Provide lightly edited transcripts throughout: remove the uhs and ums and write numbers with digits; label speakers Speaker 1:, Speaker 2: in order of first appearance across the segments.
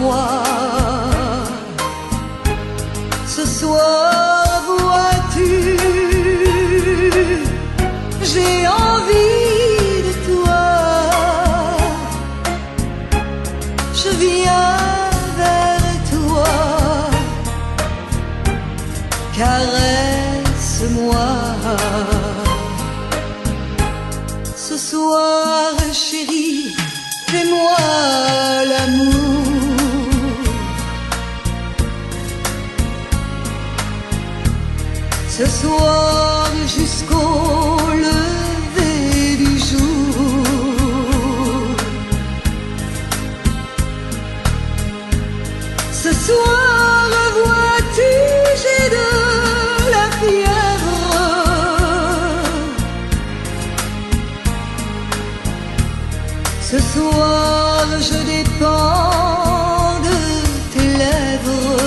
Speaker 1: froid. Ce soir, vois-tu, j'ai envie de toi. Je viens vers toi, caresse-moi. Ce soir, chérie, fais-moi l'amour. Ce soir jusqu'au lever du jour. Ce soir, vois-tu, j'ai de la fièvre. Ce soir, je dépends de tes lèvres.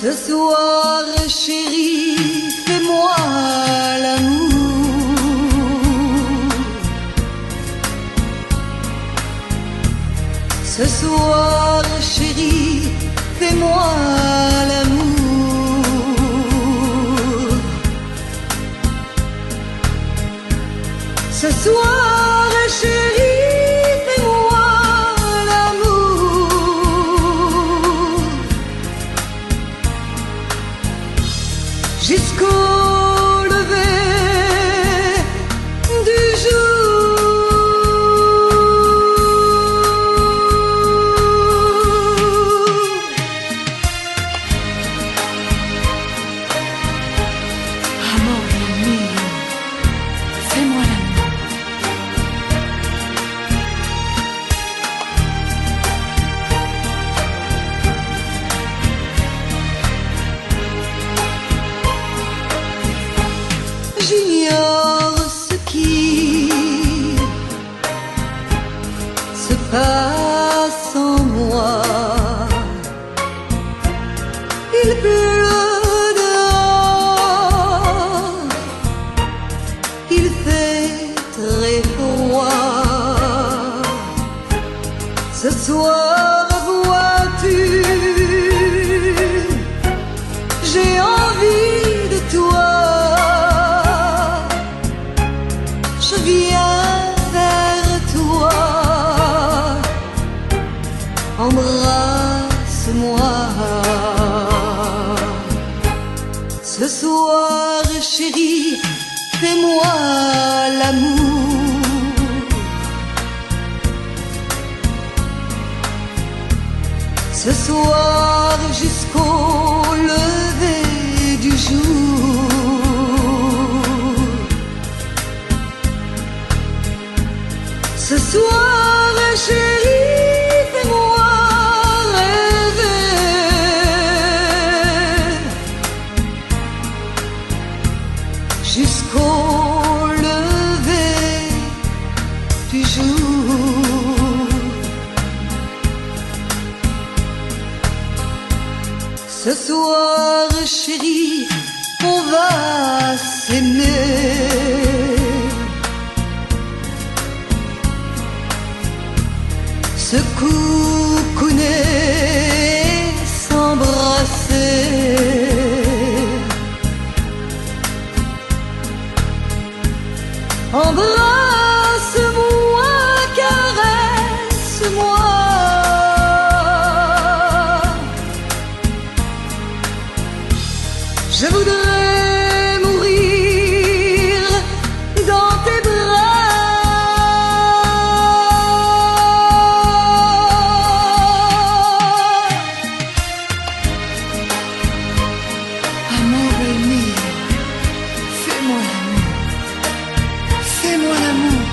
Speaker 1: Ce soir, chérie, fais-moi l'amour. Ce soir, chérie, fais-moi l'amour. Ce soir, chérie, fais-moi l'amour. Jusqu'au lever du jour. Amore mio, fais-moi l'amour. J'ignore ce qui se passe en moi. Il pleut dehors, il fait très froid. Ce soir, vois-tu, j'ai envie de toi. Je viens vers toi, embrasse-moi. Ce soir, chérie, fais-moi l'amour. Ce soir, jusqu'au lever du jour. Ce soir, chérie, fais-moi rêver. Jusqu'au lever du jour. Ce soir, chérie, on va s'aimer. Se coucouner, s'embrasser. Embrasse-moi, caresse-moi. Je voudrais mourir dans tes bras. Amore mio, fais-moi l'amour. Fais-moi l'amour.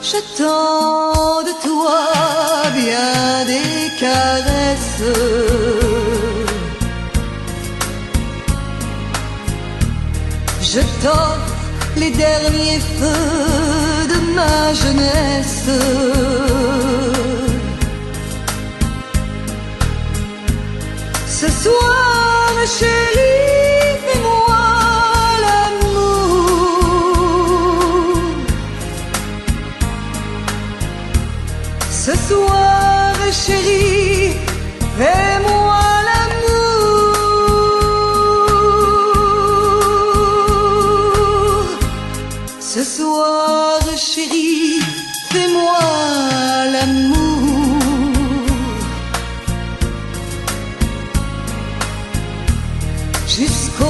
Speaker 1: J'attends de toi bien des caresses. Je t'offre les derniers feux de ma jeunesse. Ce soir, chérie, fais-moi l'amour. Ce soir, chérie, fais-moi l'amour. Ce soir, chérie, fais-moi l'amour. Jusqu'au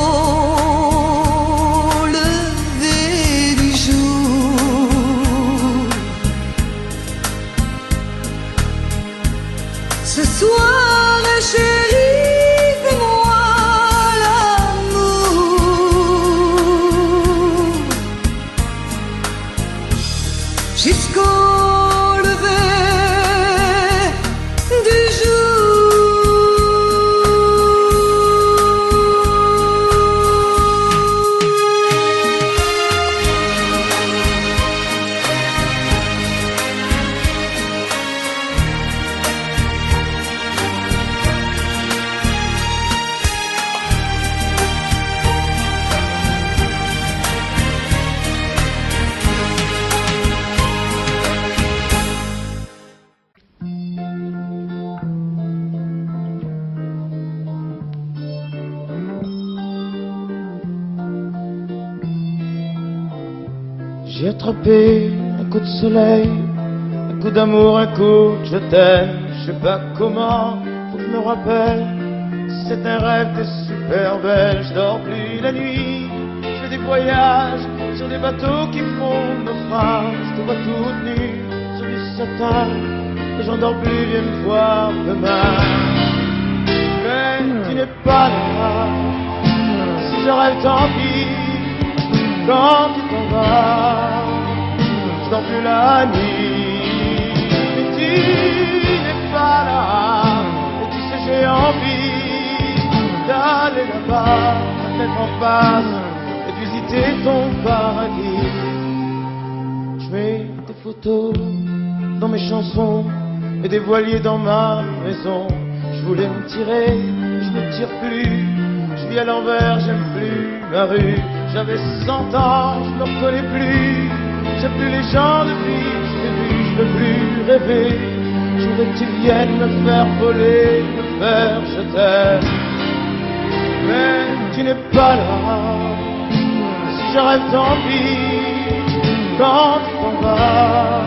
Speaker 1: lever du jour. Ce soir, chérie, fais-moi l'amour. Jusqu'au lever du
Speaker 2: J'ai attrapé un coup de soleil, un coup d'amour, un coup de je t'aime. Je sais pas comment, faut que je me rappelle. C'est un rêve, t'es super belle. Je dors plus la nuit, je fais des voyages sur des bateaux qui font naufrage. Je te vois toute nue sur du satin, et j'en dors plus, viens me voir demain. Mais tu n'es pas là, si je rêve tant pis. Quand tu t'en vas, je dors plus la nuit. Mais tu n'es pas là, et tu sais j'ai envie d'aller là-bas, la tête en face, et de visiter ton paradis. Je mets des photos dans mes chansons, et des voiliers dans ma maison. Je voulais me tirer, je me tire plus. Je vis à l'envers, j'aime plus ma rue. J'avais 100 ans, je me reconnais plus. J'aime plus les gens de vie, je t'ai vu, je veux plus rêver. Je voudrais que tu viennes me faire voler, me faire je t'aime. Mais tu n'es pas là, si je rêve tant pis. Quand tu t'en vas,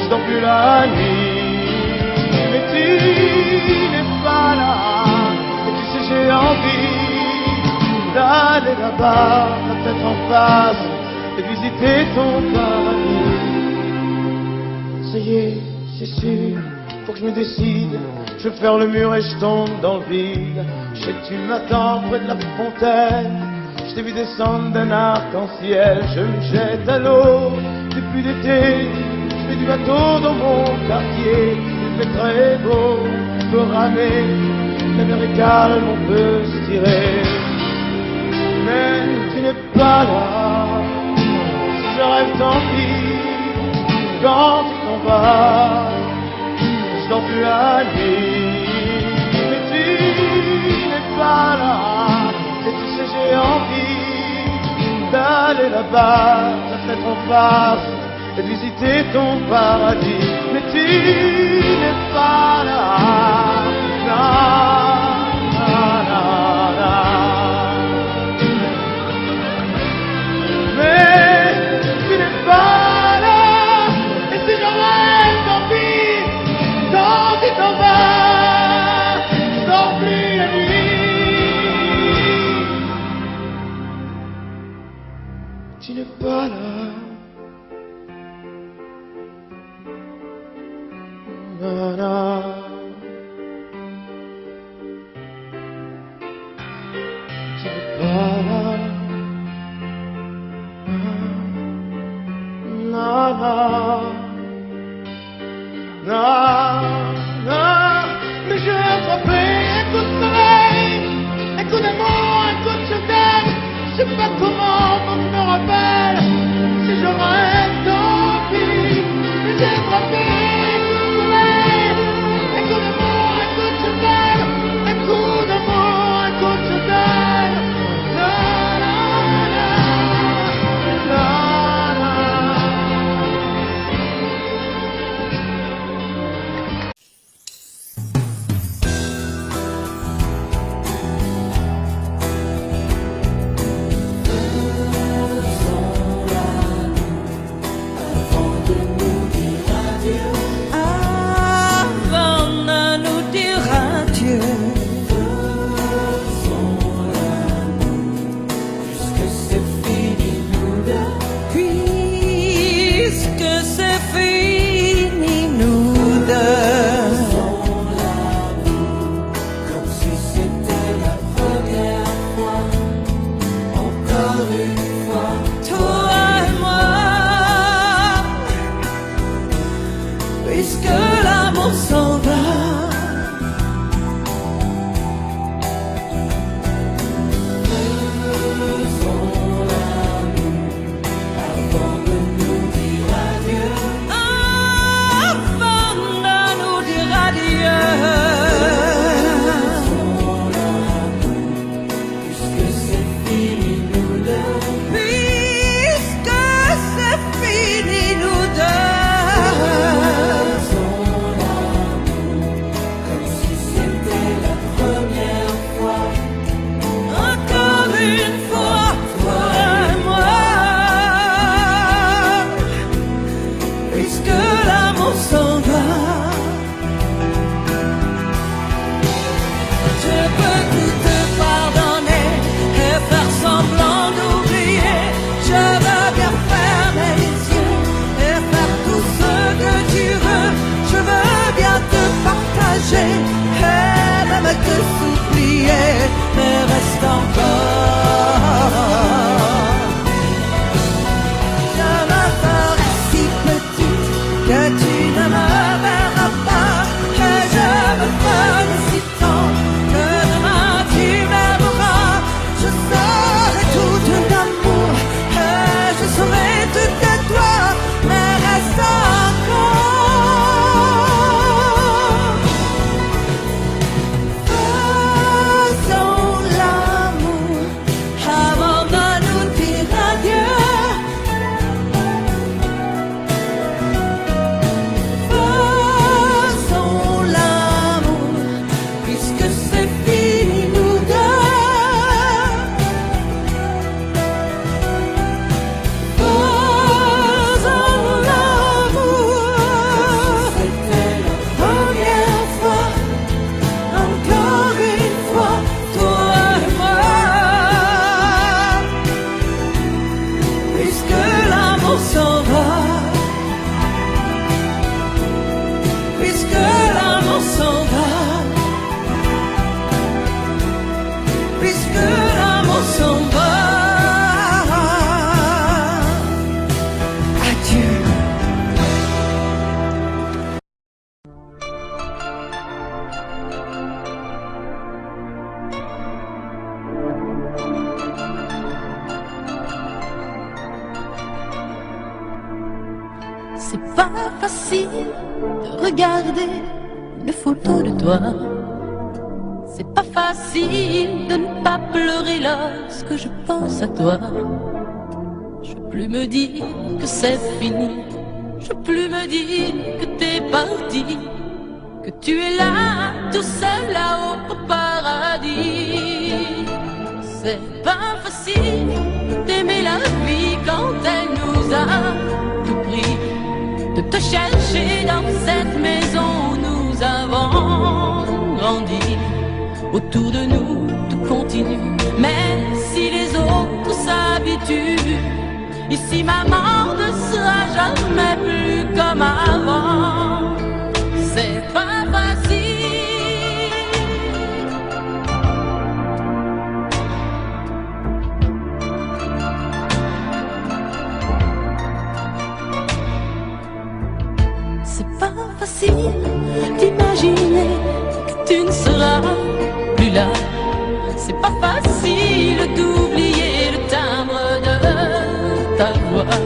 Speaker 2: je dors plus la nuit. Mais tu n'es pas là, et tu sais j'ai envie d'aller là-bas, la tête en face, et visiter ton paradis. Ça y est, c'est sûr, faut que je me décide. Je veux faire le mur et je tombe dans le vide. Je sais que tu m'attends près de la fontaine. Je t'ai vu descendre d'un arc-en-ciel. Je me jette à l'eau depuis l'été. Je fais du bateau dans mon quartier. Il fait très beau, on peut ramer. La mer est calme, on peut se tirer. Mais tu n'es pas là, si je rêve tant pis. Quand tu t'en vas, je dors plus la nuit. Mais tu n'es pas là, et tu sais j'ai envie d'aller là-bas, la tête en face, et de visiter ton paradis. Mais tu n'es pas là, non, non, non, non. Mais tu n'es pas là, et si je rêve tant pis. Quand tu t'en vas, je dors plus la nuit. Tu n'es pas là. Na, na. Tu n'es pas là. Na, na. Na, na. Mais j'ai attrapé un coup de soleil, un coup d'amour, un coup de je t'aime. Je sais pas comment, faut que je me rappelle. Si je rêve tant pis. Mais j'ai attrapé un coup de soleil,
Speaker 1: nager et même te souffler, mais reste encore. Je me ferai si petite que tu ne me verras pas, et je me ferai si tendre que demain tu m'aimeras. Je serai tout d'amour et je serai tout de toi, mais reste encore. Faisons l'amour avant de nous dire adieu. Faisons l'amour puisque c'est fini nous deux. Faisons l'amour. C'était la première fois, encore une fois, toi et moi. Puisque l'amour s'en va, puisque l'amour s'en va, puisque l'amour s'en va. Adieu.
Speaker 3: C'est pas facile de regarder une photo de toi. C'est pas facile de ne pas pleurer lorsque je pense à toi. Je peux plus me dire que c'est fini. Je peux plus me dire que t'es parti, que tu es là, tout seul là-haut au paradis. C'est pas facile d'aimer la vie quand elle nous a tout pris, de te chercher dans cette maison où nous avons grandi. Autour de nous, tout continue, même si les autres s'habituent. Ici, maman ne sera jamais plus comme avant. C'est pas facile. C'est pas facile d'imaginer que tu ne seras plus là. C'est pas facile d'oublier le timbre de ta voix.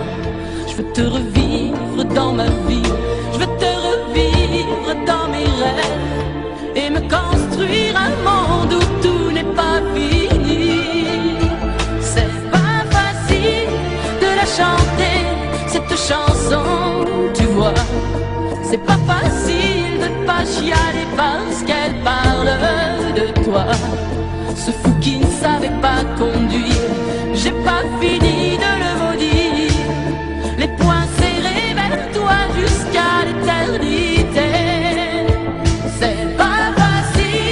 Speaker 3: Je veux te revivre dans ma vie, je veux te revivre dans mes rêves et me construire un monde où tout n'est pas fini. C'est pas facile de la chanter, cette chanson, tu vois. C'est pas facile de ne pas chialer parce qu'elle parle de toi. Ce fou qui ne savait pas conduire, j'ai pas fini de le maudire. Les poings serrés vers toi jusqu'à l'éternité. C'est pas facile.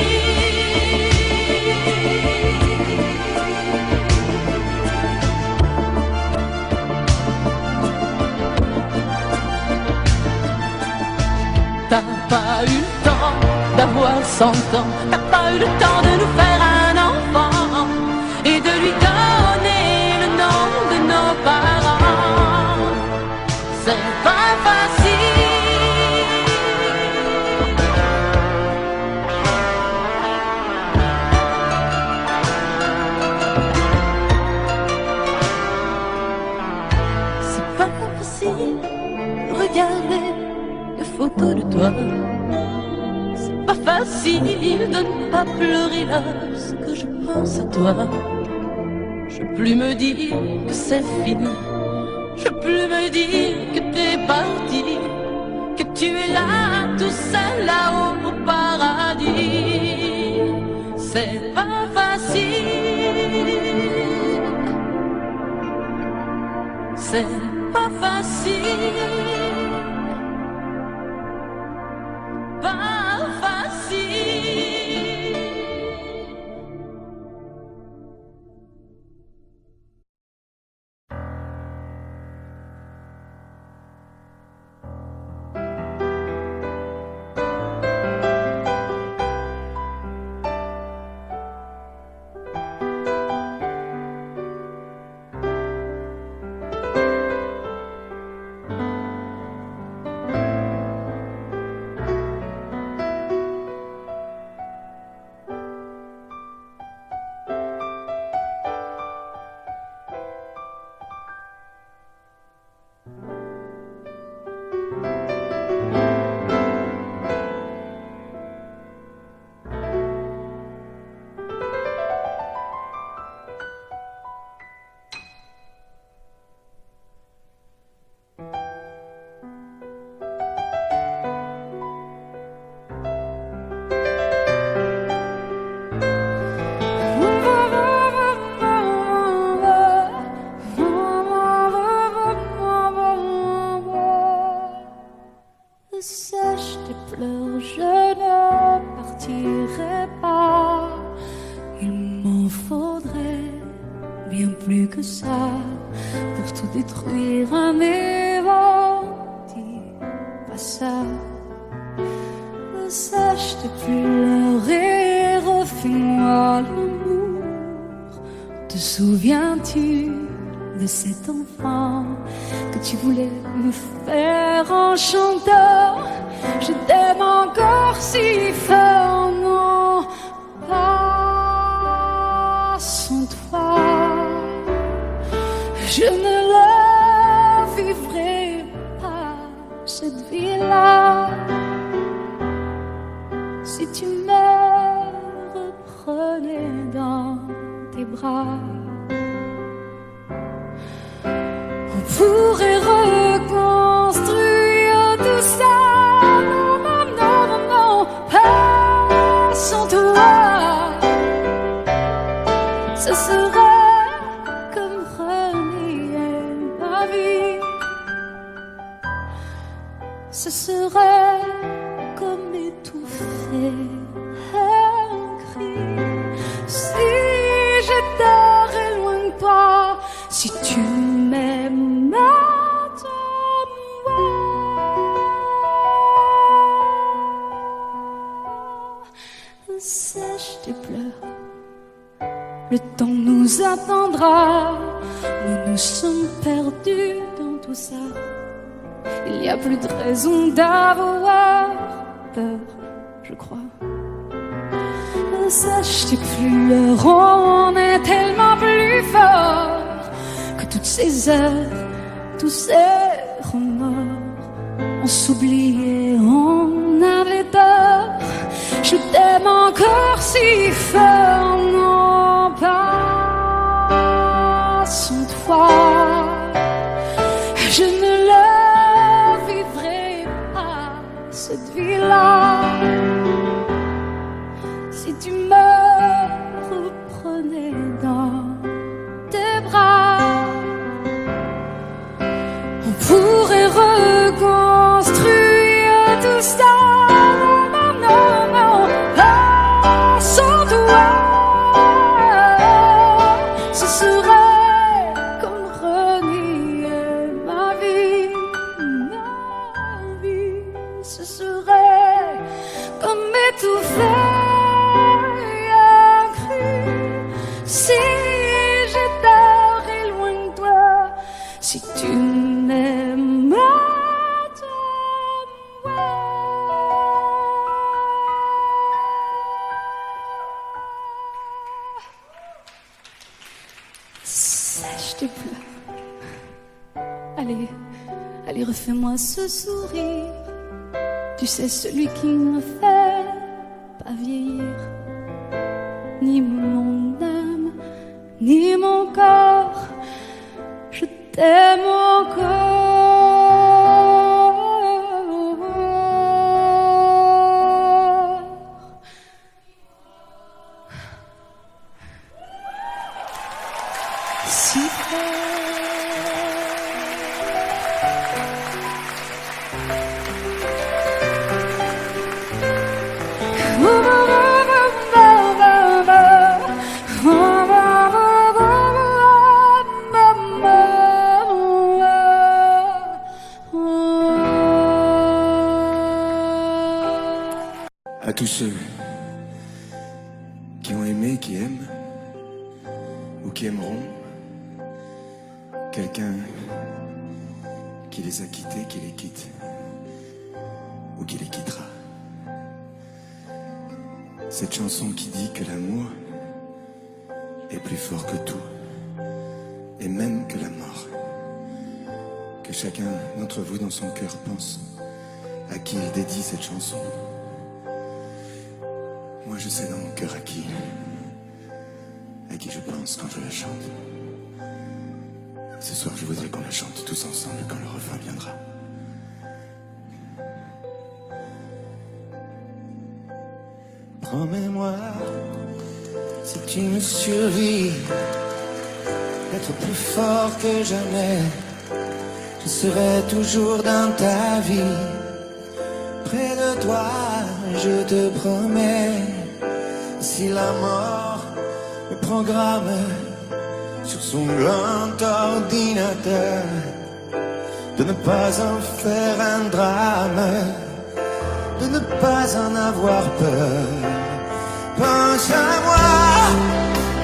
Speaker 3: T'as pas eu le temps d'avoir 100 ans, t'as pas eu le temps de nous faire un enfant et de lui donner le nom de nos parents. C'est pas facile. C'est pas facile de regarder les photos de toi. C'est pas facile de ne pas pleurer lorsque je pense à toi. Je peux plus me dire que c'est fini. Je peux plus me dire que t'es parti, que tu es là, tout seul là-haut au paradis. C'est pas facile. C'est pas facile. Pas facile. tout ça pour tout détruire, mais bon, dis pas ça. Ne sache plus pleurer, refais-moi l'amour. Te souviens-tu de cet enfant que tu voulais me faire en chantant? Je t'aime encore si fort, non, pas sans toi. Je ne la vivrai pas, cette vie-là, si tu me reprenais dans tes bras. On pourrait reconstruire tout ça. Non, non, non, non, non, pas sans toi. Ce serait comme renier ma vie. Ce serait comme étouffer un cri. Si j'étais loin de toi, si tu m'aimes, attends-moi. Sèche tes pleurs, le temps nous attendra. Nous nous sommes perdus dans tout ça. Il n'y a plus de raison d'avoir peur, je crois. Sache tes pleurs, on est tellement plus fort que toutes ces heures, tous ces remords. On s'oubliait, on avait tort. Je t'aime encore si fort, non, pas sans toi. Je ne la vivrai pas, cette vie-là, si tu me reprenais dans tes bras. On pourrait reconstruire tout ça. Non, non, non, pas sans toi. Ce serait comme renier ma vie. Ce serait comme étouffer un cri. Si j'étais loin de toi, si tu m'aimes, attends-moi. Sèche tes pleurs. Allez, allez, refais-moi ce sourire. Tu sais, celui qui ne me fait pas vieillir. Ni mon âme, ni mon corps, je t'aime encore. Si fort.
Speaker 4: À tous ceux qui ont aimé, qui aiment, ou qui aimeront, quelqu'un qui les a quittés, qui les quitte, ou qui les quittera. Cette chanson qui dit que l'amour est plus fort que tout, et même que la mort. Que chacun d'entre vous dans son cœur pense à qui il dédie cette chanson. Moi je sais dans mon cœur à qui je pense quand je la chante. Ce soir je voudrais qu'on la chante tous ensemble quand le refrain viendra. Promets-moi, si tu me survis, d'être plus fort que jamais. Je serai toujours dans ta vie, près de toi, je te promets. Si la mort me programme, sur son grand ordinateur, de ne pas en faire un drame, de ne pas en avoir peur. Pense à moi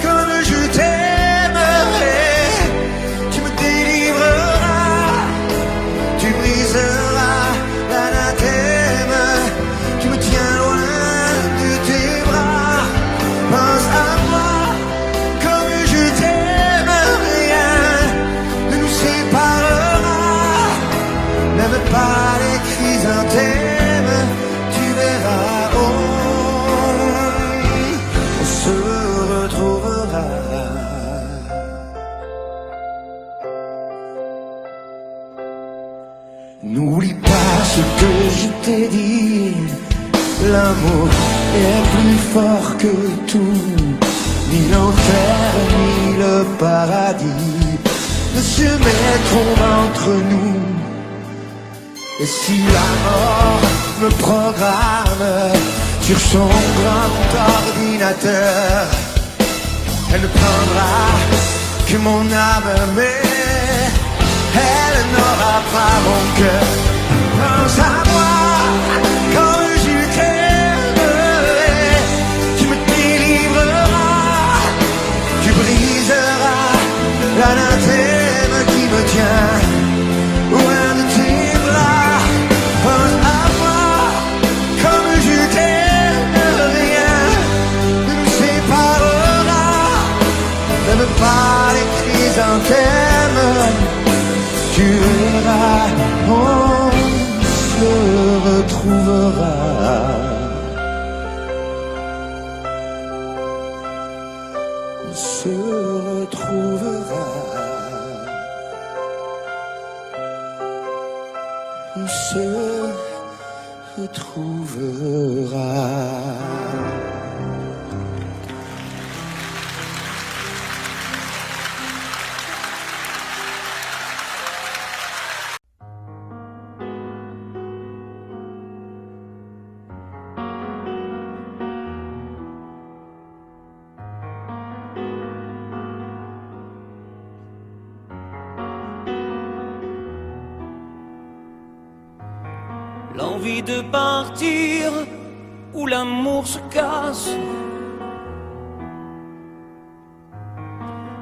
Speaker 4: comme je t'aimerai, tu me délivreras, tu briseras l'anathème, tu me tiens loin de tes bras. Pense à moi comme je t'aime, rien ne nous séparera, même pas les chrysanthèmes, tu verras, on se retrouvera. N'oublie pas ce que je t'ai dit, l'amour est plus fort que tout, ni l'enfer ni le paradis ne se mettront entre nous. Et si la mort me programme sur son grand ordinateur, elle ne prendra que mon âme, mais elle n'aura pas mon cœur. Pense à moi quand je t'aimerai, tu me délivreras, tu briseras l'anathème qui me tient loin de tes bras. Pense à moi comme je t'aime, rien ne nous séparera, même pas les chrysanthèmes, tu verras, on se retrouvera. On se retrouvera. On se retrouvera.
Speaker 1: L'envie de partir où l'amour se casse,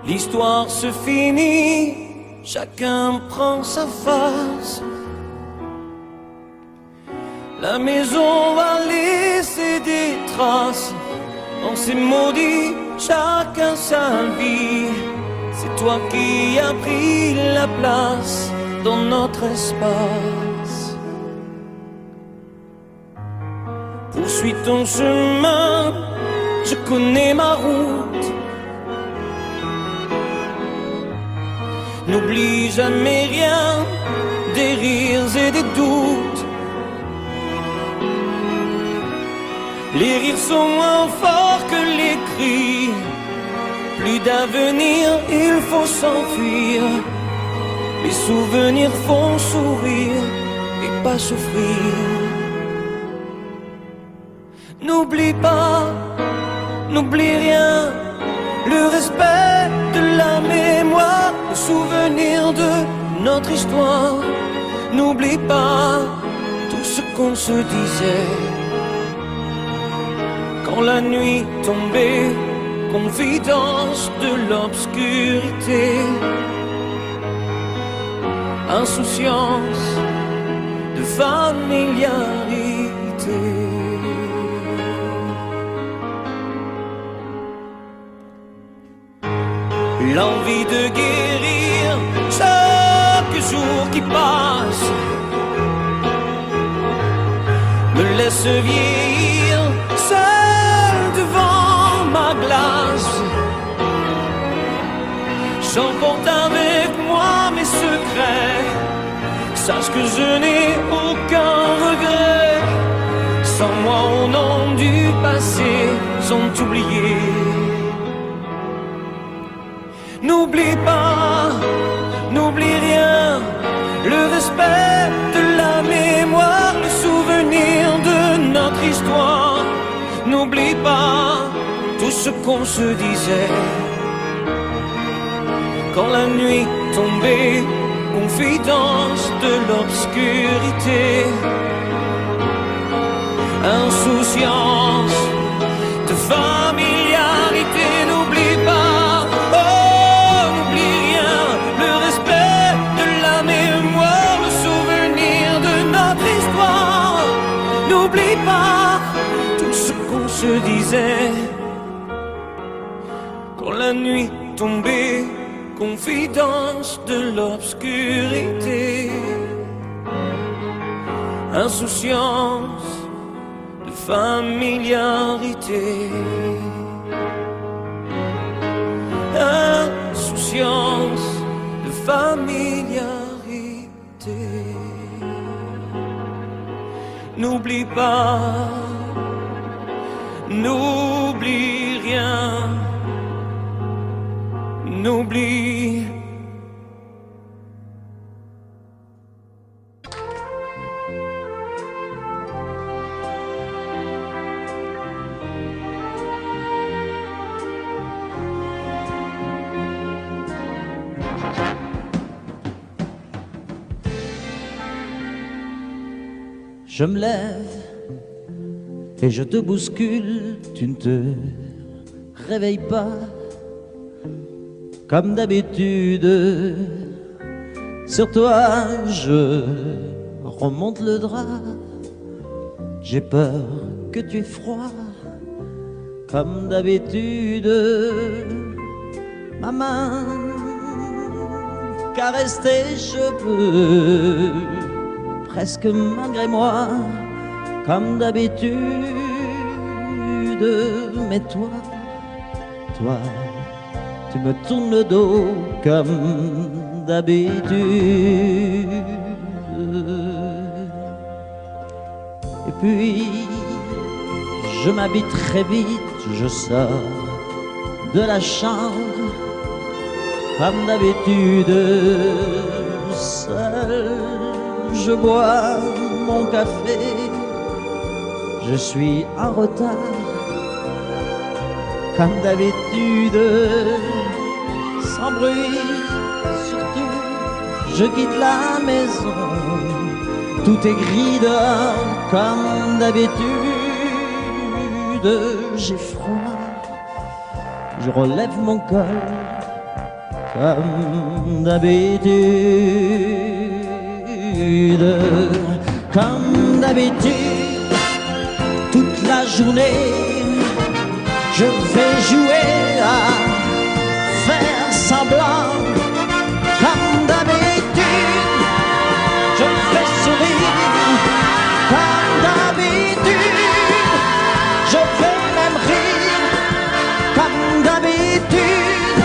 Speaker 1: l'histoire se finit, chacun prend sa face. La maison va laisser des traces, on s'est maudit, chacun sa vie. C'est toi qui as pris la place dans notre espace. Poursuis ton chemin, je connais ma route. N'oublie jamais rien, des rires et des doutes. Les rires sont moins forts que les cris. Plus d'avenir, il faut s'enfuir. Les souvenirs font sourire et pas souffrir. N'oublie pas, n'oublie rien, le respect de la mémoire, le souvenir de notre histoire. N'oublie pas tout ce qu'on se disait quand la nuit tombait, confidence de l'obscurité, insouciance de familiarité. L'envie de guérir chaque jour qui passe me laisse vieillir seul devant ma glace. J'emporte avec moi mes secrets, sache que je n'ai aucun regret. Sans moi au nom du passé sont oubliés. N'oublie pas, n'oublie rien, le respect de la mémoire, le souvenir de notre histoire. N'oublie pas tout ce qu'on se disait
Speaker 5: quand la nuit tombait, confidence de l'obscurité, insouciance de familiarité. N'oublie pas, oh, n'oublie rien, le respect de la mémoire, le souvenir de notre histoire. N'oublie pas tout ce qu'on se disait quand la nuit tombait, confidence de l'obscurité, insouciance de familiarité, insouciance de familiarité. N'oublie pas, n'oublie rien, n'oublie.
Speaker 6: Je me lève et je te bouscule, tu ne te réveilles pas comme d'habitude. Sur toi je remonte le drap, j'ai peur que tu aies froid comme d'habitude. Ma main caresse tes cheveux, presque malgré moi, comme d'habitude. Mais toi, tu me tournes le dos comme d'habitude. Et puis, je m'habille très vite, je sors de la chambre, comme d'habitude, seul. Je bois mon café, je suis en retard, comme d'habitude, sans bruit, surtout, je quitte la maison, tout est gris dehors, comme d'habitude, j'ai froid, je relève mon col, comme d'habitude. Comme d'habitude, toute la journée, je vais jouer à faire semblant. Comme d'habitude, je fais sourire. Comme d'habitude, je vais même rire. Comme d'habitude,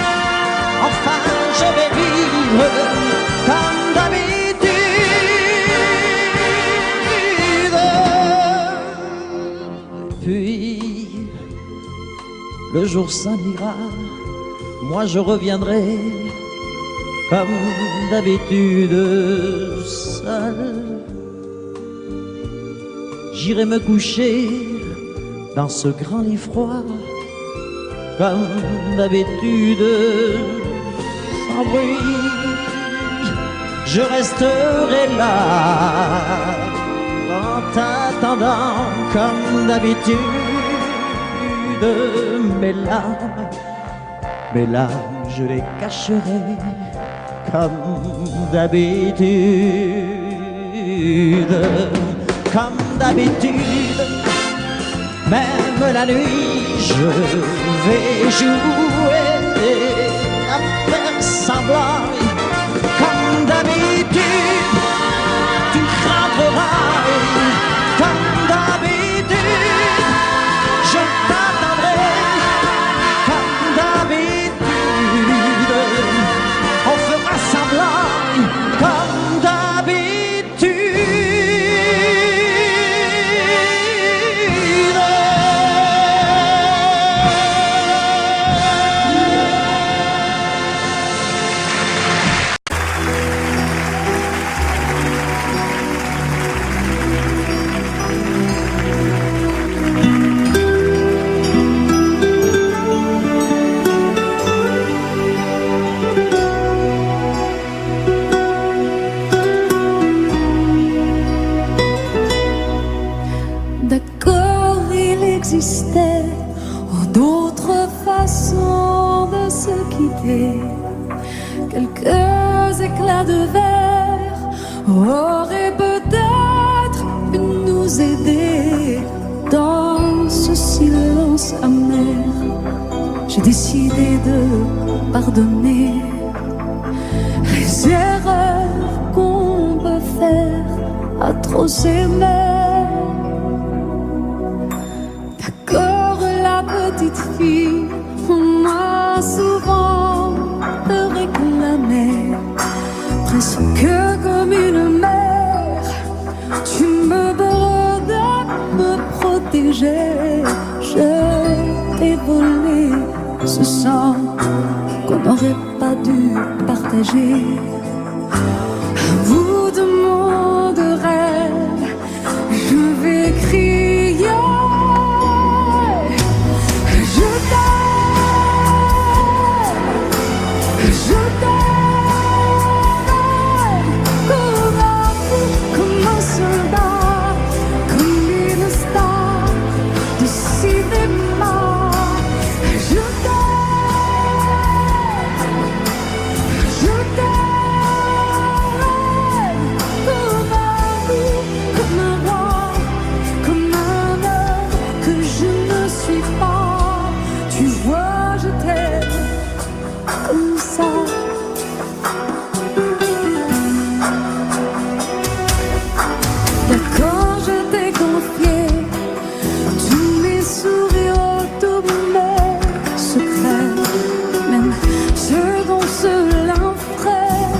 Speaker 6: enfin je vais vivre. Comme d'habitude. Puis, le jour s'en ira, moi je reviendrai, comme d'habitude, seul. J'irai me coucher dans ce grand lit froid, comme d'habitude, sans bruit. Je resterai là, en t'attendant comme d'habitude. Mes larmes, je les cacherai comme d'habitude. Comme d'habitude, même la nuit, je vais jouer à faire semblant. Comme d'habitude, tu rentreras. Comme d'habitude, je t'attendrai. Comme d'habitude, on fera semblant. Comme d'habitude.
Speaker 7: existait d'autres façons de se quitter. Quelques éclats de verre auraient peut-être pu nous aider. Dans ce silence amer, j'ai décidé de pardonner les erreurs qu'on peut faire à trop s'aimer. D'accord, la petite fille, on m'a souvent réclamé, presque comme une mère. Tu me bordais, me protégeais. Je t'ai volé ce sang qu'on n'aurait pas dû partager. À bout de mots de rêve, je vais crier. Je t'aime, je t'aime, comme un fou, comme un soldat, comme une star de cinéma. Je t'aime, je t'aime, comme un fou, comme un roi, comme un homme que je ne suis pas. Tu vois, je t'aime comme ça. D'accord, je t'ai confié tous mes sourires, tous mes secrets, même ceux dont seul un frère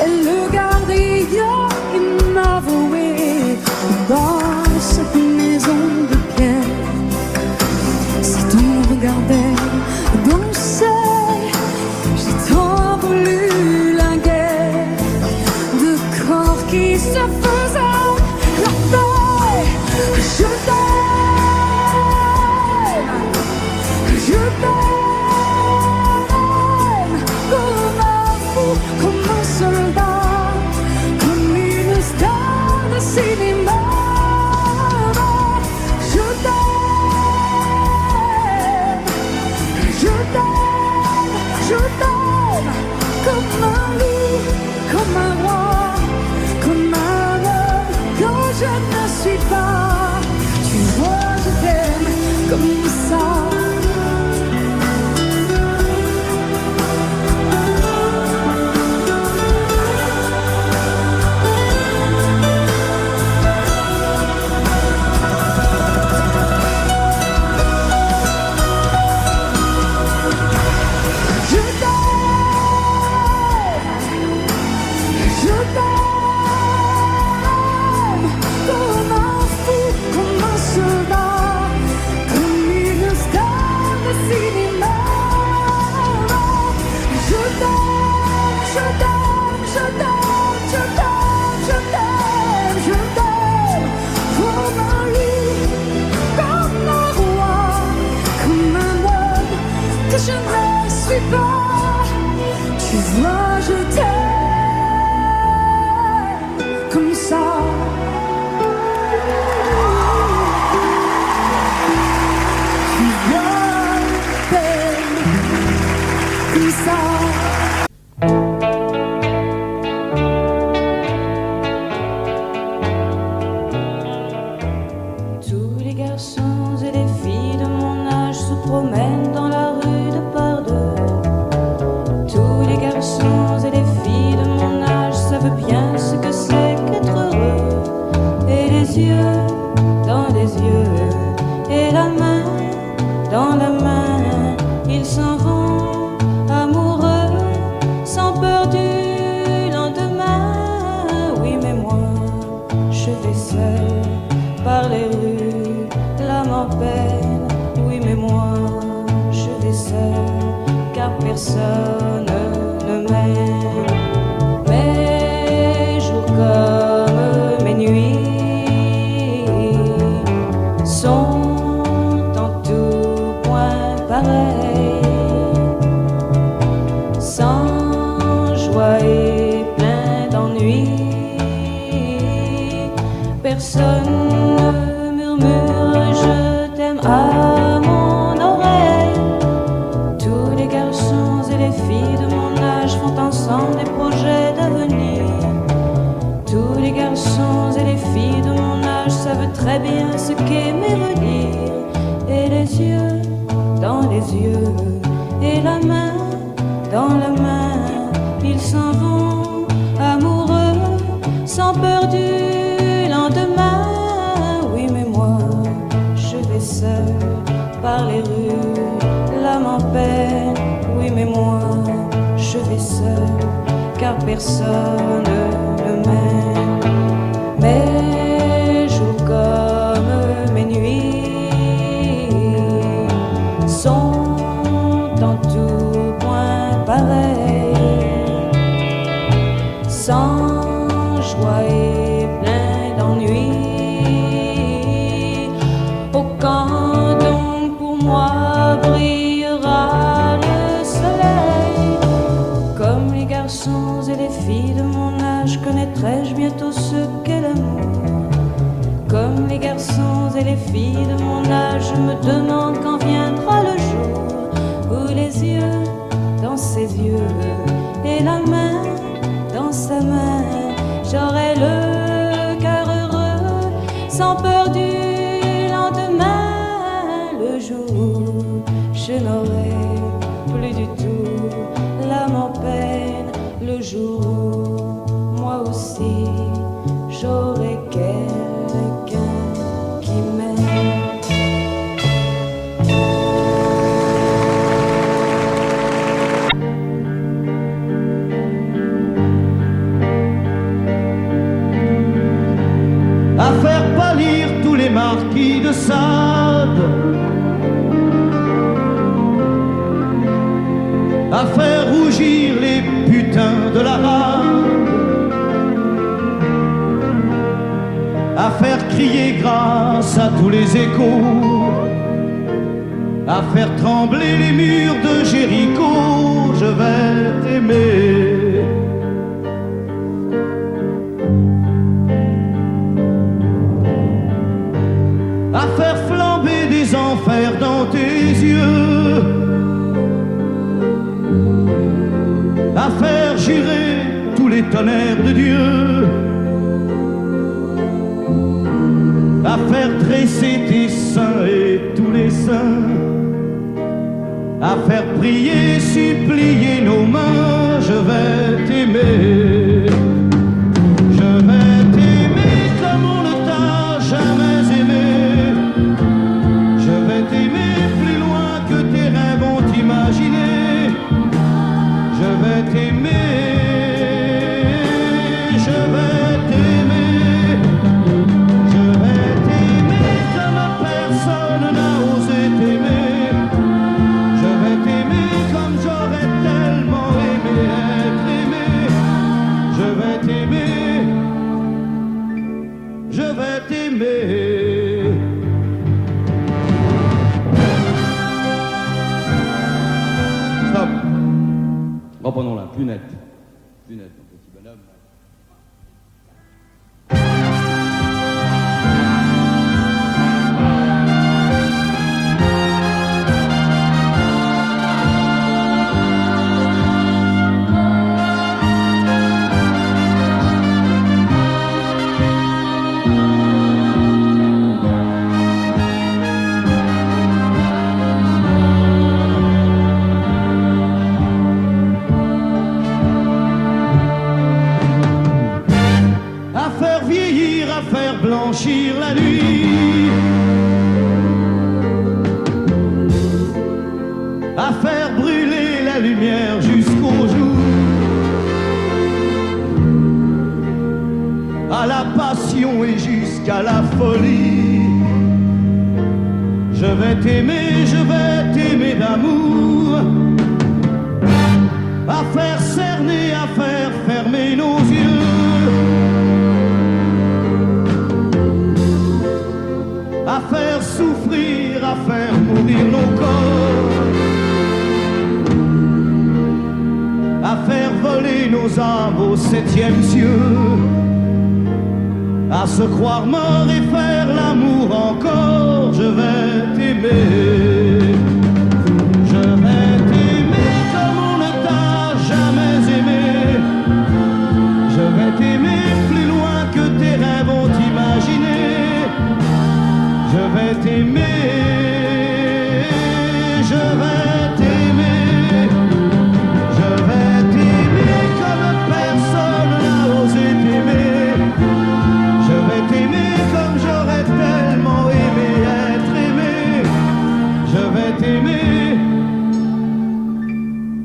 Speaker 7: et le gardien il m'a voué dans cette maison de pierre. Si on regardait danser, j'ai tant voulu la guerre de corps qui se faisaient la paix. Je t'aime, je t'aime, comme un fou, comme un soldat, comme une star de cinéma. Je t'aime, je t'aime, je t'aime, comme un loup, comme un roi, comme un homme que je ne suis pas. Tu vois, je t'aime comme ça. Je t'aime, je t'aime, comme un fou, comme un soldat, comme une star de cinéma. Je t'aime, je t'aime, je t'aime, je t'aime, je t'aime, je t'aime, comme un loup, comme un roi, comme un homme que je ne suis pas. Tu vois, je t'aime comme ça. Tu vois, je t'aime comme ça.
Speaker 3: Tous les garçons et les filles de mon âge se promènent dans la rue de par deux. Tous les garçons et les filles de mon âge savent bien ce que c'est qu'être heureux. Et les yeux dans les yeux, et la main dans la main, ils s'en vont amoureux, sans peur du lendemain. Oui, mais moi, je vais seul par les rues, l'âme en peine. Oui, mais moi, je vais seul, car personne ne m'aime. Mes jours comme mes nuits sont en tout point pareils, sans joie et plein d'ennui. Personne ne murmure je t'aime. les yeux et la main dans la main, ils s'en vont amoureux, sans peur du lendemain. Oui, mais moi, je vais seul par les rues, l'âme en peine. Oui, mais moi, je vais seul, car personne ne m'aime. Mes jours comme mes nuits sont en tout point pareils, sans joie et plein d'ennui. Oh, quand donc pour moi brillera le soleil, comme les garçons et les filles de mon âge, connaîtrai-je bientôt ce qu'est l'amour. Comme les garçons et les filles de mon âge, je me demande quand viendra le jour où les yeux dans ses yeux et la main dans sa main, j'aurai le cœur heureux, sans peur du lendemain. Le jour où je n'aurai plus du tout l'âme en peine, le jour où moi aussi j'aurai quelqu'un qui m'aime.
Speaker 2: À faire pâlir tous les marquis de Sade, à faire rougir les putains de la rade, à faire crier grâce à tous les échos, à faire trembler les murs de Jéricho. Je vais t'aimer. À faire flamber des enfers dans tes yeux, à faire jurer tous les tonnerres de Dieu, à faire dresser tes seins et tous les saints, à faire prier, supplier nos mains. Je vais t'aimer. Je vais t'aimer comme on ne t'a jamais aimé. Je vais t'aimer plus loin que tes rêves ont imaginé. Je vais t'aimer, je vais t'aimer, je vais t'aimer comme personne n'a osé t'aimer. Je vais t'aimer comme j'aurais tellement aimé être aimé. Je vais t'aimer, je vais t'aimer. Stop. Reprenons-la, plus net. Plus net, mon petit bonhomme. À faire vieillir, à faire blanchir la nuit, à faire brûler la lumière jusqu'au jour, à la passion et jusqu'à la folie. Je vais t'aimer d'amour, à faire cerner, à faire fermer nos yeux, à faire souffrir, à faire mourir nos corps, à faire voler nos âmes au 7e cieux, à se croire mort et faire l'amour encore. Je vais t'aimer. Je vais t'aimer comme on ne t'a jamais aimé. Je vais t'aimer plus loin que tes rêves ont imaginé. Je vais t'aimer, je vais t'aimer,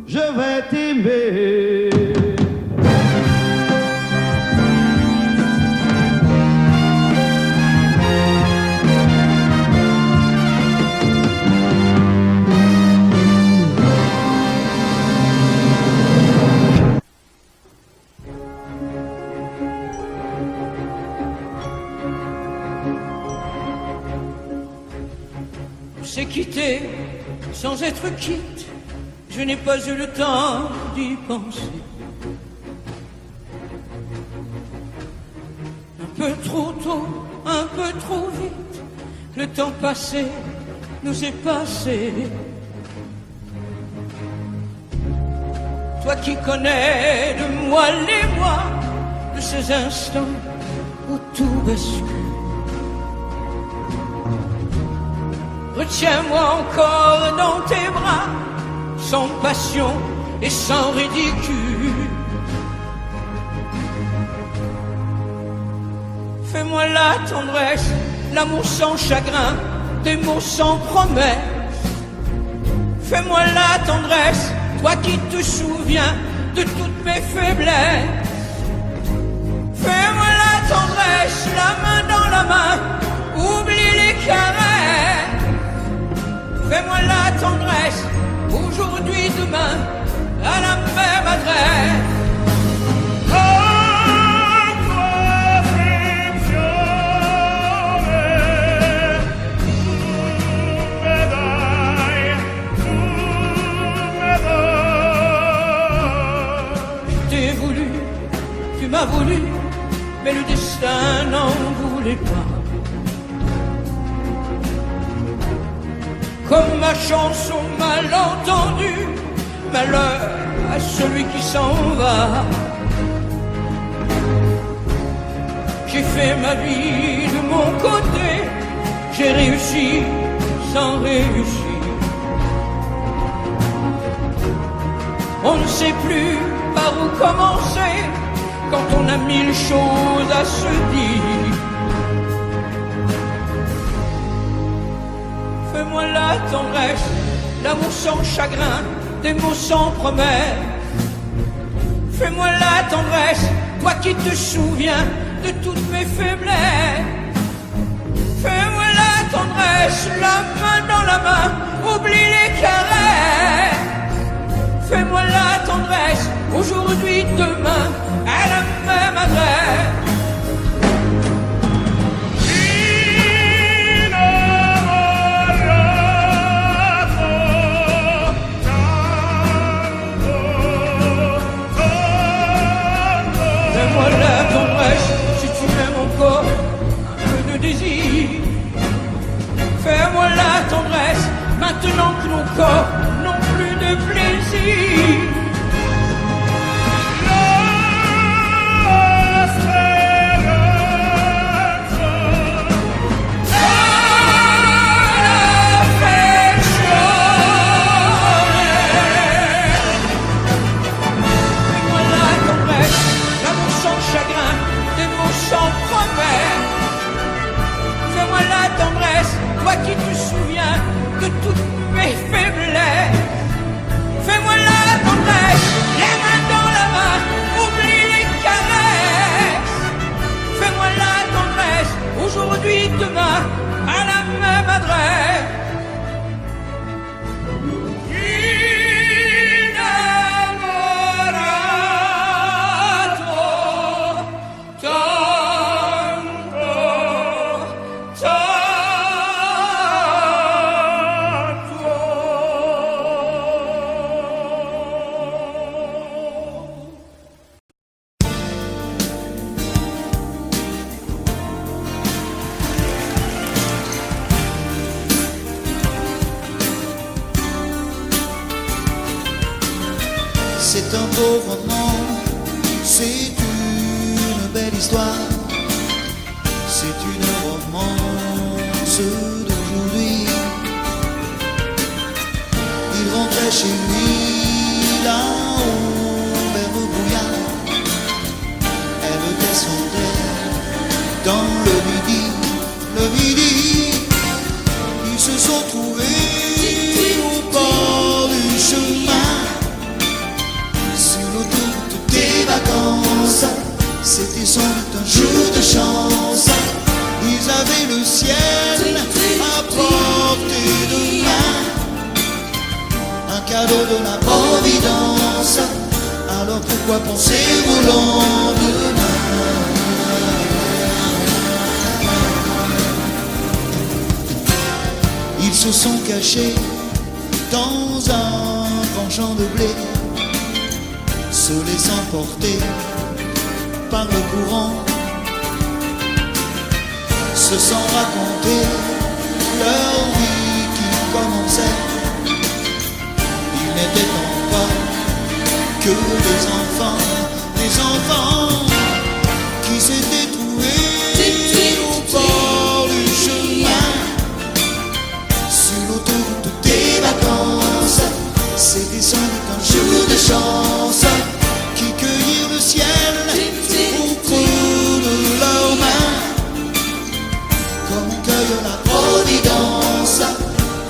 Speaker 2: je vais t'aimer.
Speaker 5: On s'est quitté sans être quitte, je n'ai pas eu le temps d'y penser. Un peu trop tôt, un peu trop vite, le temps passé nous est passé. Toi qui connais de moi les mois, de ces instants où tout bascule. Retiens-moi encore dans tes bras, sans passion et sans ridicule. Fais-moi la tendresse, l'amour sans chagrin, des mots sans promesse. Fais-moi la tendresse, toi qui te souviens de toutes mes faiblesses. Fais-moi la tendresse, la main dans la main, oublie les caresses. Fais-moi la tendresse, aujourd'hui, demain, à la même adresse. Je t'ai voulu, tu m'as voulu, mais le destin n'en voulait pas. Comme ma chanson mal entendue, malheur à celui qui s'en va. J'ai fait ma vie de mon côté, j'ai réussi sans réussir. On ne sait plus par où commencer quand on a mille choses à se dire. Fais-moi la tendresse, l'amour sans chagrin, des mots sans promesse. Fais-moi la tendresse, toi qui te souviens de toutes mes faiblesses. Fais-moi la tendresse, la main dans la main, oublie les caresses. Fais-moi la tendresse, aujourd'hui, demain, à la même adresse. Fais-moi la tendresse, si tu m'aimes encore, un peu de désir. Fais-moi la tendresse, maintenant que nos corps n'ont plus de plaisir. Fais-moi la tendresse, toi qui te souviens de toutes mes faiblesses. Fais-moi la tendresse, les mains dans la main, oublie les caresses. Fais-moi la tendresse, aujourd'hui, demain, à la même adresse.
Speaker 4: C'est un beau roman, c'est une belle histoire, c'est une romance d'aujourd'hui. Il rentrait chez lui là-haut vers le brouillard, elle descendait dans le midi, ils se sont trouvés. cadeau de la providence. Alors pourquoi pensez-vous lendemain? Ils se sont cachés dans un grand champ de blé, se laissant porter par le courant, se sont racontés leur vie qui commençait. Ils n'étaient donc pas que des enfants qui s'étaient trouvés au bord du chemin, sur l'autoroute des vacances. C'était sans doute un jour de chance qui cueillirent le ciel au creux de leurs mains, comme on cueille la providence,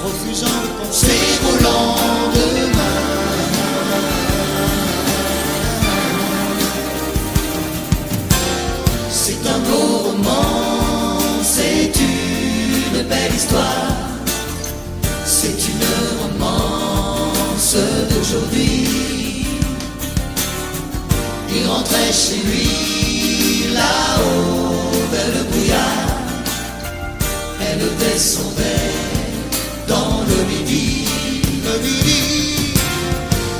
Speaker 4: refusant de penser au lendemain. C'est un beau roman, c'est une belle histoire, c'est une romance d'aujourd'hui. Il rentrait chez lui là-haut vers le brouillard, elle descendait dans le midi.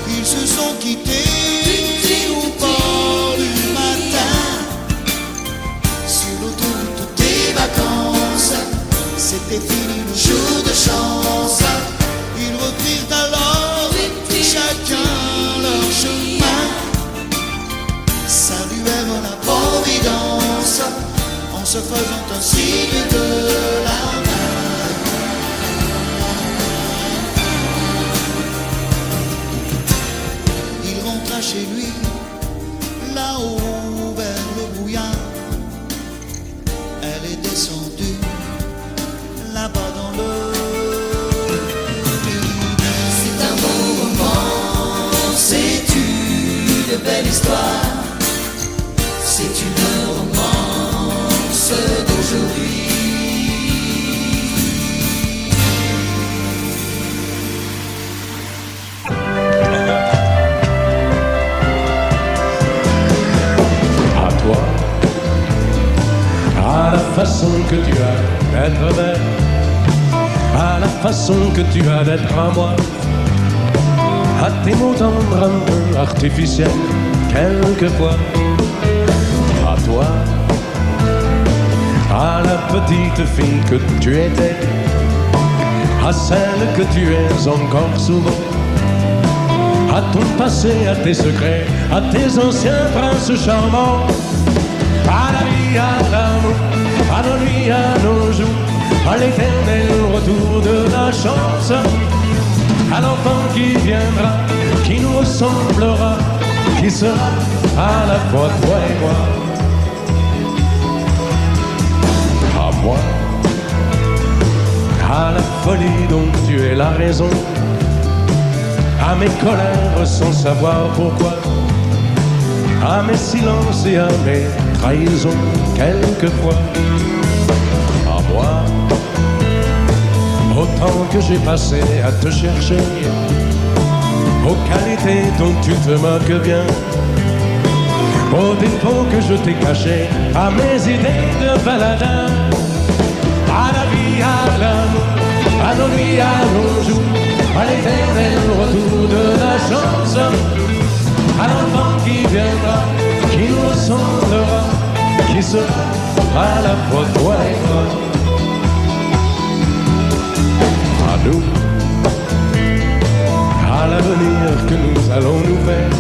Speaker 4: Ils se sont quittés au bord du matin, sur l'autoroute des vacances. C'était fini le jour de chance. Ils reprirent alors chacun leur chemin, saluèrent la providence en se faisant un signe de la main. Il rentra chez lui là-haut vers le brouillard, elle est descendue là-bas dans le midi. C'est un beau roman, c'est une belle histoire, c'est une romance d'aujourd'hui.
Speaker 8: À toi, à la façon que tu as d'être belle, à la façon que tu as d'être à moi, à tes mots tendres un peu artificiels quelquefois. À toi, à la petite fille que tu étais, à celle que tu es encore souvent, à ton passé, à tes secrets, à tes anciens princes charmants, à la vie, à l'amour, à nos nuits, à nos jours, à l'éternel retour de la chance, à l'enfant qui viendra, qui nous ressemblera, qui sera à la fois toi et moi. À moi, à la folie dont tu es la raison, à mes colères sans savoir pourquoi, à mes silences et à mes trahisons quelquefois. À moi, au temps que j'ai passé à te chercher, aux qualités dont tu te moques bien, aux défauts que je t'ai cachés, à mes idées de baladin, à la vie, à l'amour, à nos nuits, à nos jours, à l'éternel retour de la chance, à l'enfant qui viendra, qui nous ressemblera, qui sera à la fois toi et moi. À nous, à l'avenir que nous allons nous faire,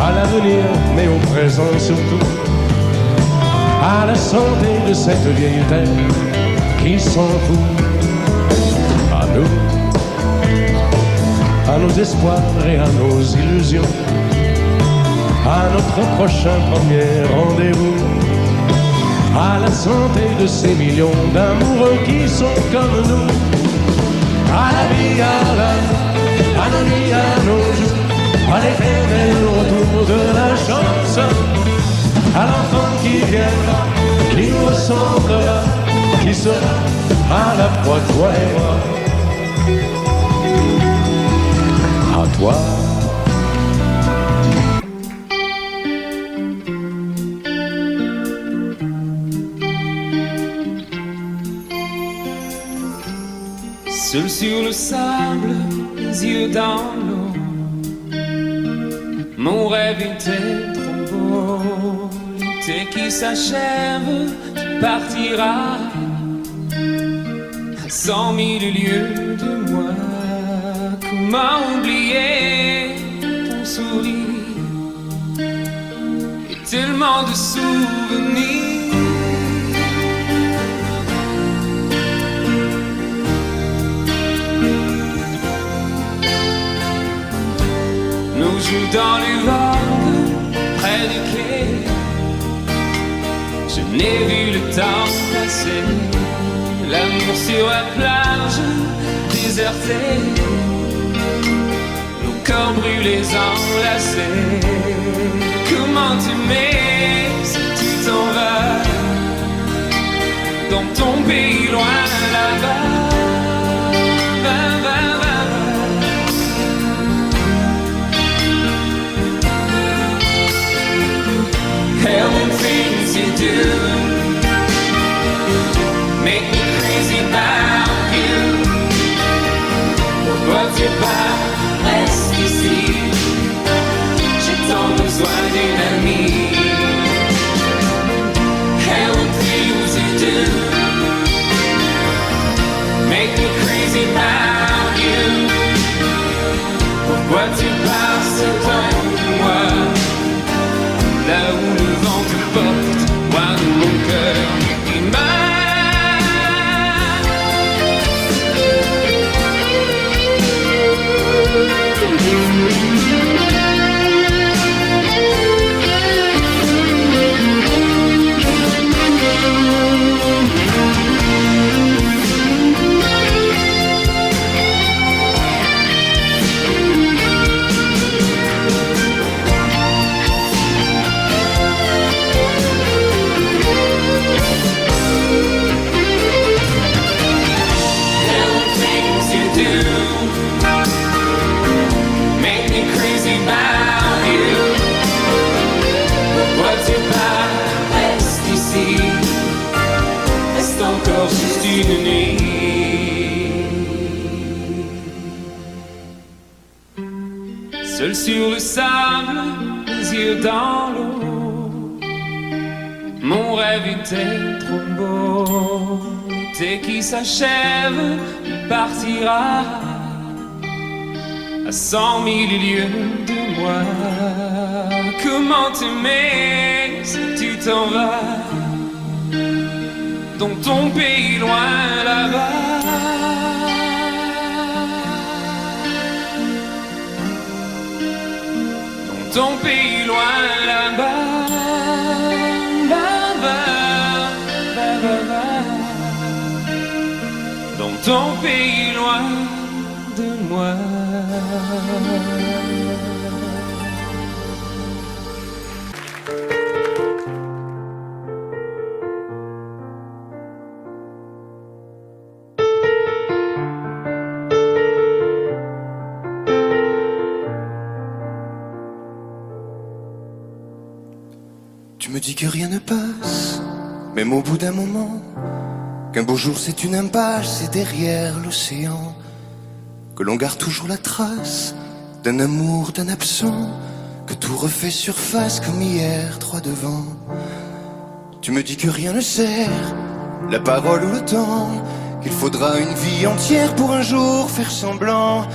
Speaker 8: à l'avenir mais au présent surtout, à la santé de cette vieille terre qui s'en fout. À nous, à nos espoirs et à nos illusions, à notre prochain premier rendez-vous, à la santé de ces millions d'amoureux qui sont comme nous, à la vie, à l'amour, à nos nuits, à nos jours, à l'éternel retour de la chance, à l'enfant qui viendra, qui nous ressemblera, qui sera à la fois toi et moi. toi.
Speaker 5: Seul sur le sable, les yeux dans l'eau, mon rêve était trop beau. L'été qui s'achève, tu partiras à 100 000 lieues de moi. Comment oublier ton sourire et tellement de souvenirs. Nous jouons dans les vagues, près du quai. Je n'ai vu le temps passer. L'amour sur la plage, désertée. Nos corps brûlés, enlacés. Comment t'aimer si tu t'en vas dans ton pays loin là-bas. Hell and things you do make me crazy about you. Pourquoi tu pars, reste ici. J'ai tant besoin d'une amie. Hell and things you do make me crazy about you. Pourquoi tu pars, c'est toi ou moi. Là où le vent te porte, moi de mon cœur qui seul sur le sable, les yeux dans l'eau. Mon rêve était trop beau. L'été qui s'achève, il partira à 100 000 lieues de moi. Comment t'aimer si tu t'en vas dans ton pays loin là-bas. Ton pays loin là-bas, dans ton pays loin de moi.
Speaker 4: Tu me dis que rien ne passe, même au bout d'un moment, qu'un beau jour c'est une impasse et derrière l'océan, que l'on garde toujours la trace d'un amour, d'un absent, que tout refait surface comme hier, droit devant. Tu me dis que rien ne sert, la parole ou le temps, qu'il faudra une vie entière pour un jour faire semblant,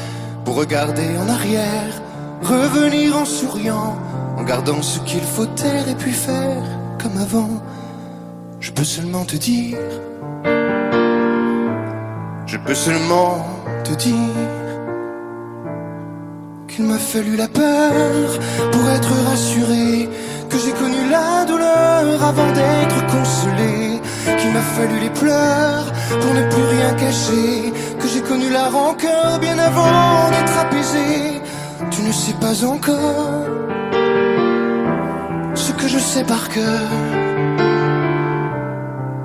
Speaker 4: pour regarder en arrière, revenir en souriant, en gardant ce qu'il faut taire et puis faire comme avant. Je peux seulement te dire, je peux seulement te dire qu'il m'a fallu la peur pour être rassuré, que j'ai connu la douleur avant d'être consolé, qu'il m'a fallu les pleurs pour ne plus rien cacher, que j'ai connu la rancœur bien avant d'être apaisé. Tu ne sais pas encore ce que je sais par cœur,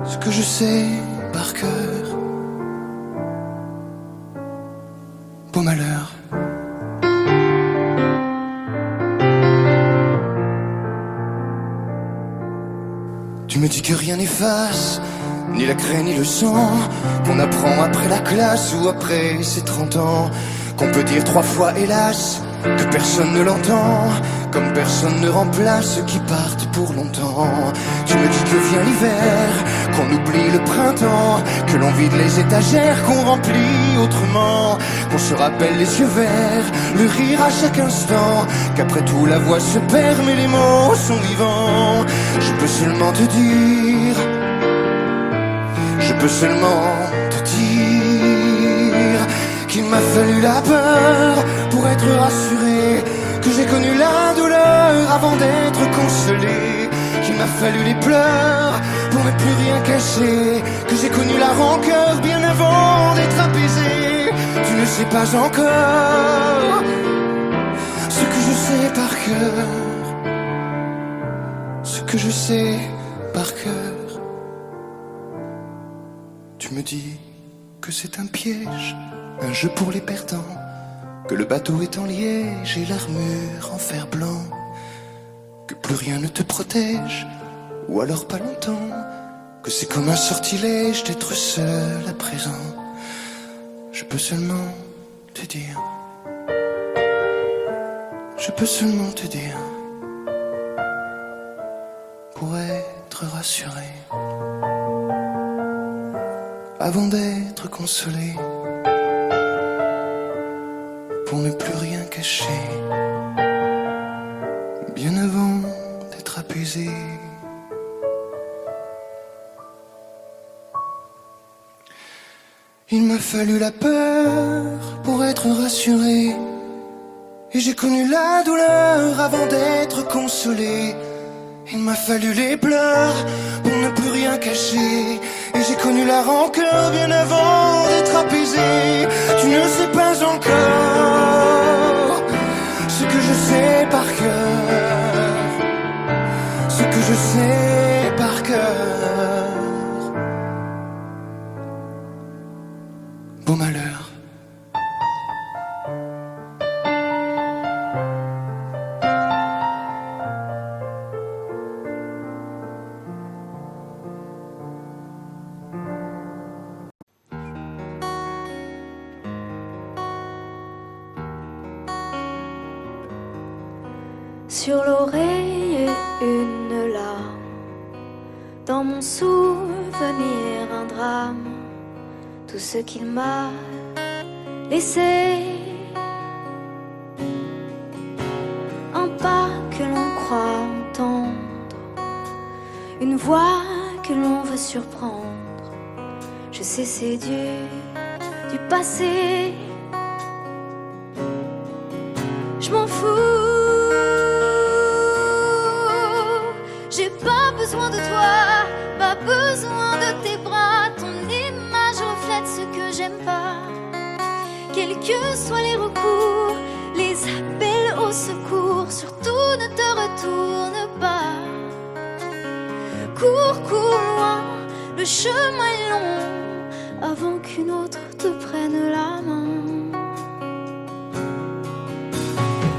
Speaker 4: ce que je sais par cœur. Beau malheur. me dis que rien n'efface, ni la craie ni le sang, qu'on apprend après la classe ou après ses 30 ans, qu'on peut dire 3 fois hélas, que personne ne l'entend, comme personne ne remplace ceux qui partent pour longtemps. Tu me dis que vient l'hiver, qu'on oublie le printemps, que l'on vide les étagères, qu'on remplit autrement, qu'on se rappelle les yeux verts, le rire à chaque instant, qu'après tout la voix se perd mais les mots sont vivants. Je peux seulement te dire, je peux seulement te dire qu'il m'a fallu la peur pour être rassuré, que j'ai connu la douleur avant d'être consolé, qu'il m'a fallu les pleurs pour ne plus rien cacher, que j'ai connu la rancœur bien avant d'être apaisé. Tu ne sais pas encore ce que je sais par cœur, ce que je sais par cœur. Tu me dis que c'est un piège, un jeu pour les perdants, que le bateau est en liège et l'armure en fer blanc, que plus rien ne te protège, ou alors pas longtemps, que c'est comme un sortilège d'être seul à présent. Je peux seulement te dire, je peux seulement te dire, pour être rassuré, avant d'être consolé, pour ne plus rien cacher, bien avant d'être apaisé. Il m'a fallu la peur pour être rassuré, et j'ai connu la douleur avant d'être consolé. Il m'a fallu les pleurs pour ne plus rien cacher, et j'ai connu la rancœur bien avant d'être apaisé. Tu ne sais pas encore ce que je sais par cœur, ce que je sais par cœur. Beau malheur.
Speaker 7: Sur l'oreille une larme, dans mon souvenir un drame, tout ce qu'il m'a laissé, un pas que l'on croit entendre, une voix que l'on veut surprendre. Je sais c'est du passé, je m'en fous. J'ai pas besoin de toi, pas besoin de tes bras. Ton image reflète ce que j'aime pas. Quels que soient les recours, les appels au secours, surtout ne te retourne pas. Cours, cours loin, le chemin est long, avant qu'une autre te prenne la main.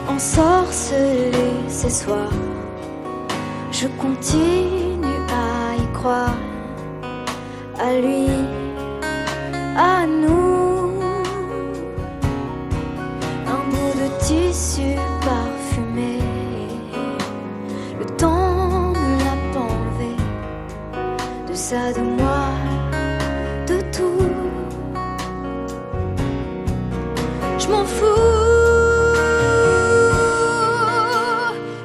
Speaker 7: Ensorcelé ces soirs, je continue à y croire, à lui, à nous. Un bout de tissu parfumé, le temps ne l'a pas enlevé, de ça, de moi, de tout. Je m'en fous.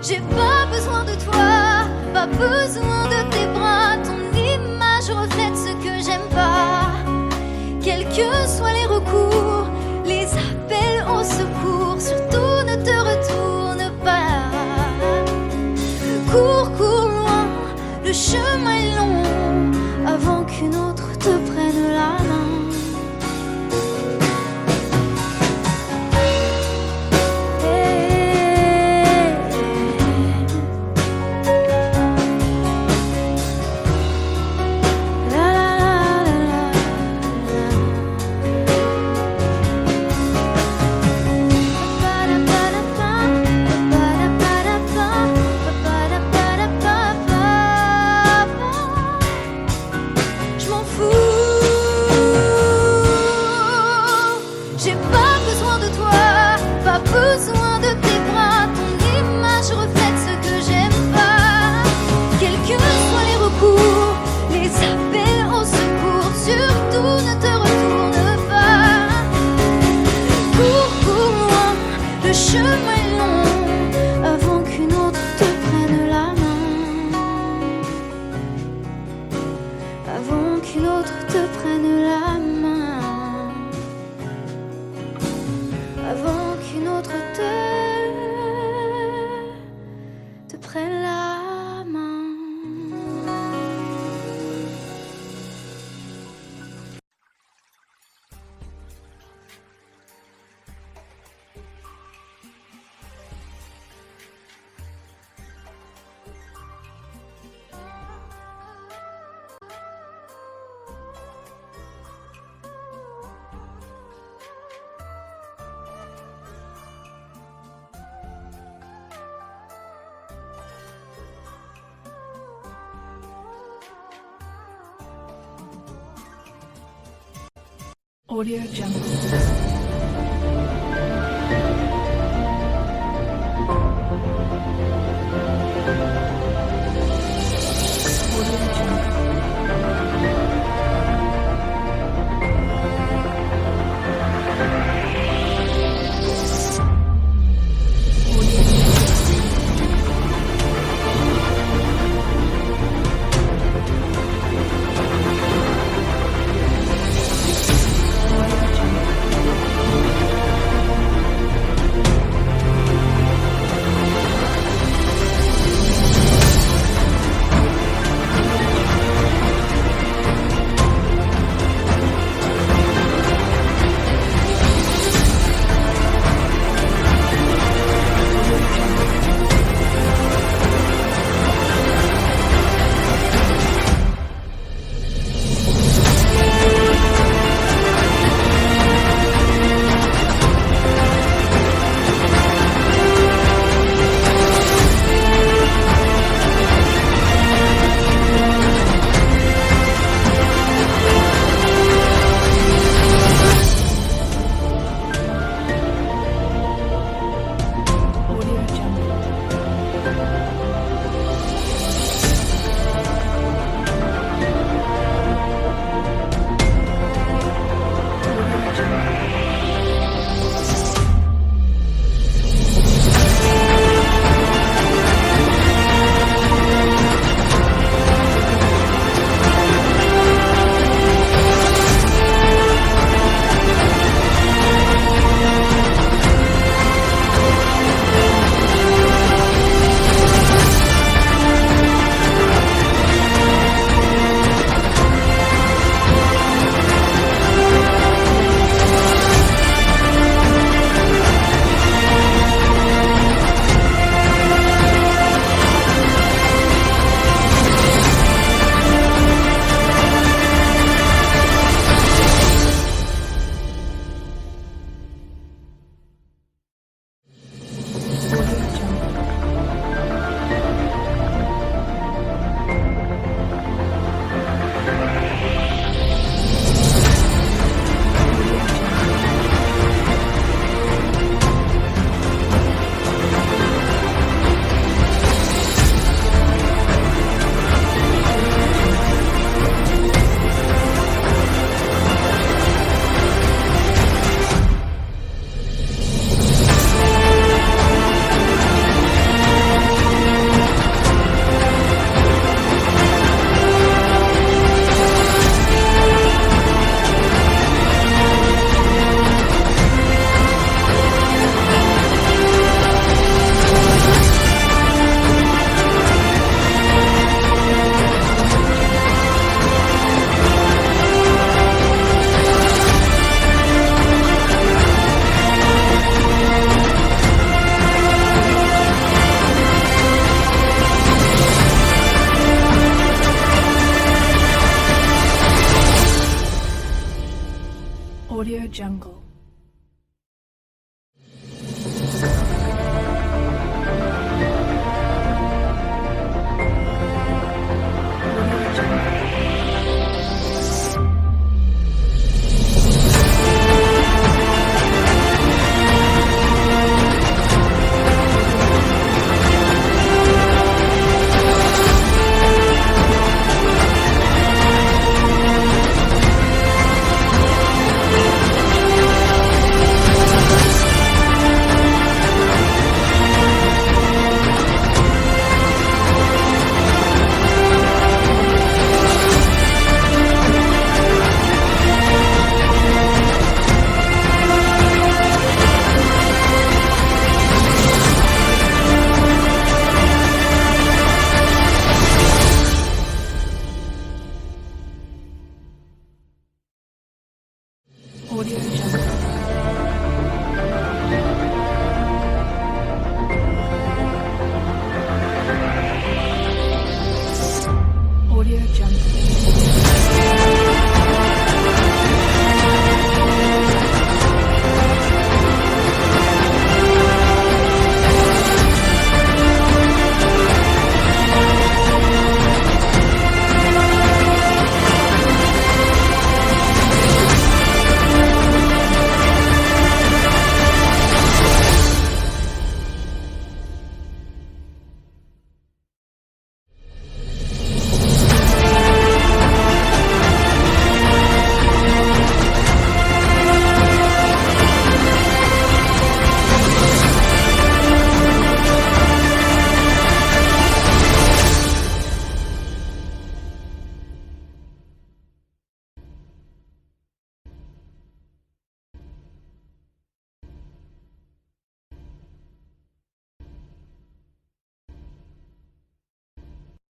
Speaker 7: J'ai pas besoin de toi, pas besoin de tes bras. Ton image reflète ce que j'aime pas. Quels que soient les recours, les appels au secours, surtout ne te retourne pas. Cours, cours loin, le chemin est long, avant qu'une autre te prenne la main. Audio Jungle.